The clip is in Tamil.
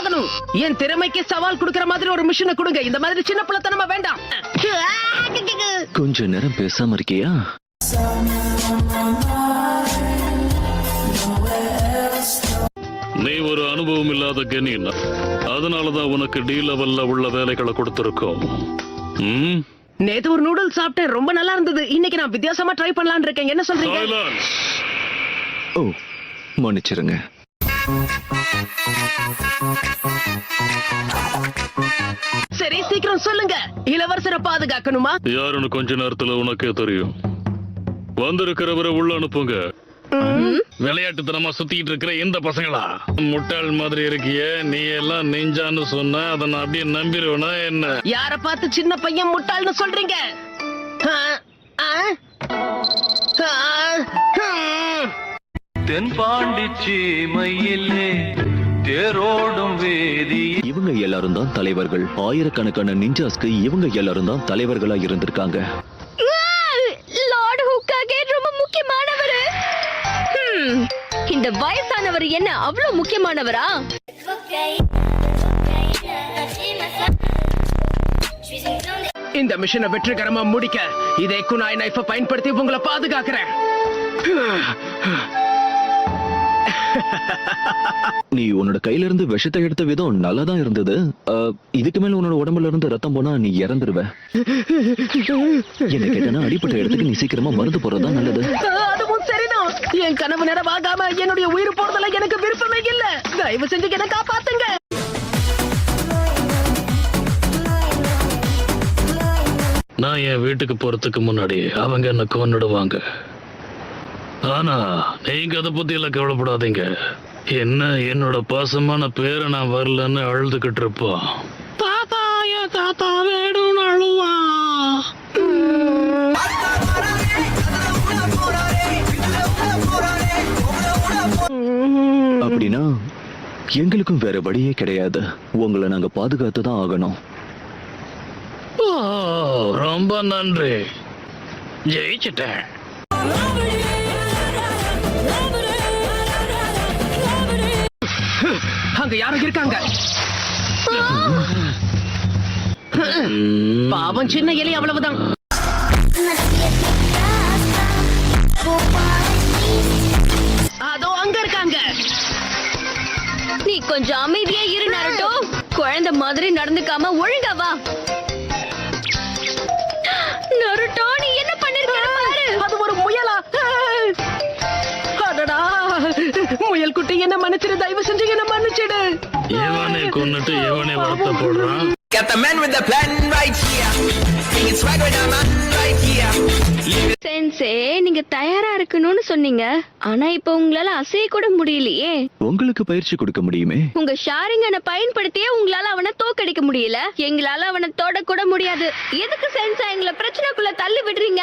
ஆகணும். என் திறமைக்கு சவால் கொடுக்கிற மாதிரி ஒரு மிஷனை கொடுங்க. இந்த மாதிரி சின்ன பிள்ளைத்தனமா வேண்டாம். கொஞ்ச நேரம் பேசாம இருக்கியா? நீ ஒரு அனுபவம் இல்லாத கெனின், அதனாலதான் உனக்கு டி லெவல்ல உள்ள வேலைகளை கொடுத்திருக்கோம். நேத்து ஒரு நூடுல்ஸ் சாப்பிட்டேன், ரொம்ப நல்லா இருந்தது. இன்னைக்கு நான் வித்தியாசமா ட்ரை பண்ணலாம்னு இருக்கேன். என்ன சொல்றீங்க? ஓ, மன்னிச்சிருங்க. சரி, சீக்கிரம் சொல்லுங்க. இளவரசரை பாதுகாக்கணுமா? யாருன்னு கொஞ்ச நேரத்துல உனக்கே தெரியும். வந்திருக்கிறவரை உள்ள அனுப்புங்க. விளையாட்டுத்தனமா சுத்திட்டு இருக்கிற இந்த பசங்களா? முட்டாள் மாதிரி இருக்கிய நீ எல்லாம் நெஞ்சான்னு சொன்ன அதை நான் அப்படியே நம்பிடுவேனா என்ன? யார பார்த்து சின்ன பையன் முட்டாள்னு சொல்றீங்க? தென்பாண்டி சீமையிலே தேரோடும் வேதி. இவங்க எல்லாரும் தான் தலைவர்கள். ஆயிரக்கணக்கான நிஞ்சாஸ்க்கு இவங்க எல்லாரும் தான் தலைவர்களா இருந்திருக்காங்க. ரொம்ப முக்கியமானவர். இந்த வயசானவர் என்ன அவ்வளவு முக்கியமானவரா? இந்த மிஷனை வெற்றிகரமா முடிக்க இதே குனாய் நைஃபை பயன்படுத்தி உங்களை பாதுகாக்கிறேன். நீ உன்னோட கையில இருந்து விஷத்தை எடுத்த விதம் நல்லாதான் இருந்தது. இதுக்கு மேல உன்னோட உடம்புல இருந்து ரத்தம் போனா நீ இறந்துருவ. என்ன கேட்டனா அடிப்பட்ட இடத்துக்கு நீ சீக்கிரமா மருந்து போறதுதான் நல்லது. அதுவும் சரிதான். என் கனவு நிறைவாகாம என்னுடைய உயிர் போறதுல எனக்கு விருப்பமே இல்ல. தயவு செஞ்சு என்ன காப்பாத்துங்க. நான் என் வீட்டுக்கு போறதுக்கு முன்னாடி அவங்க என்ன கொன்னுடுவாங்க. ஆனா நீங்க அதை பத்தி எல்லாம் கவலைப்படாதீங்க. என்ன என்னோட பாசமான பேரை நான் வரலன்னு அழுதுகிட்டு இருப்போம். தாத்தா என் தாத்தா வேணும்னு அழுவா. அப்படின்னா எங்களுக்கும் வேற வழியே கிடையாது. உங்களை நாங்க பாதுகாத்துதான் ஆகணும். ரொம்ப நன்றி, ஜெயிச்சிட்டேன். அங்க யாரும் இருக்காங்க. பாவம் சின்ன எலி, அவ்வளவுதான். அதோ அங்க இருக்காங்க. நீ கொஞ்சம் அமைதியா இரு நருட்டோ. குழந்தை மாதிரி நடந்துக்காம ஒழுங்கா வா. நருட்டோ, நீ என்ன பண்ணிருக்க பாரு. அது ஒரு முயலா? அடடா, முயல் குட்டி என்ன மன்னிச்சிடு, தயவு செஞ்சு என்ன மன்னிச்சிடு. இவனை கொன்னுட்டு இவனை வார்த்தை போடுறான். Got the man with the plan right here. Singing swag with the man right here. Sensei, நீங்க தயாரா இருக்கணும்னு சொன்னீங்க. ஆனா இப்ப உங்களால அசைய கூட முடியலையே. உங்களுக்கு பயிற்சி கொடுக்க முடியுமே. உங்க ஷாரிங்கனை பயன்படுத்தியே உங்களால அவனை தோக்கடிக்க முடியல. எங்களால அவனை தொட கூட முடியாது. எதுக்கு சென்சா எங்களை பிரச்சனைக்குள்ள தள்ளி விடுறீங்க?